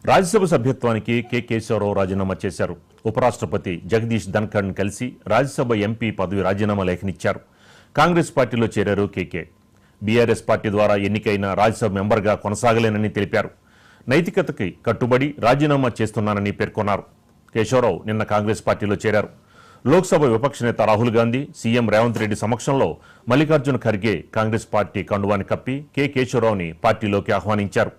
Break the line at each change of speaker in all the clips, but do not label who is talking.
రాజ్యసభ సభ్యత్వానికి కె కేశవరావు రాజీనామా చేశారు. ఉపరాష్ట్రపతి జగదీష్ ధన్ఖడ్ను కలిసి రాజ్యసభ ఎంపీ పదవి రాజీనామా లేఖనిచ్చారు. కాంగ్రెస్ పార్టీలో చేరారు కేకే. బీఆర్ఎస్ పార్టీ ద్వారా ఎన్నికైన రాజ్యసభ మెంబర్గా కొనసాగలేనని తెలిపారు. నైతికతకి కట్టుబడి రాజీనామా చేస్తున్నానని పేర్కొన్నారు. కేశవరావు నిన్న కాంగ్రెస్ పార్టీలో చేరారు. లోక్సభ విపక్ష నేత రాహుల్ గాంధీ, సీఎం రేవంత్ రెడ్డి సమక్షంలో మల్లికార్జున ఖర్గే కాంగ్రెస్ పార్టీ కండువాని కప్పి కె కేశవరావుని పార్టీలోకి ఆహ్వానించారు.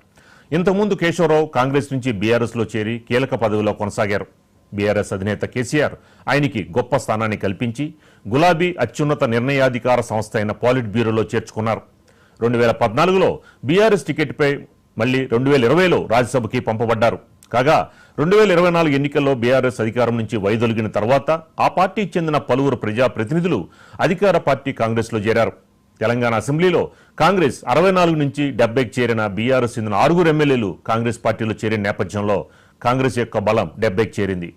ఇంతకుముందు కేశవరావు కాంగ్రెస్ నుంచి బీఆర్ఎస్లో చేరి కీలక పదవిలో కొనసాగారు. బీఆర్ఎస్ అధినేత కేసీఆర్ ఆయనకి గొప్ప స్థానాన్ని కల్పించి గులాబీ అత్యున్నత నిర్ణయాధికార సంస్థ అయిన పాలిట్ బ్యూరోలో చేర్చుకున్నారు. 2014లో బీఆర్ఎస్ టికెట్పై మళ్లీ 2020లో రాజ్యసభకి పంపబడ్డారు. కాగా 2024 ఎన్నికల్లో బీఆర్ఎస్ అధికారం నుంచి వైదొలిగిన తర్వాత ఆ పార్టీకి చెందిన పలువురు ప్రజాప్రతినిధులు అధికార పార్టీ కాంగ్రెస్లో చేరారు. తెలంగాణ అసెంబ్లీలో కాంగ్రెస్ 64 నుంచి 70కి చేరిన బీఆర్ఎస్ చెందిన 6 ఎమ్మెల్యేలు కాంగ్రెస్ పార్టీలో చేరిన నేపథ్యంలో కాంగ్రెస్ యొక్క బలం 70కి చేరింది.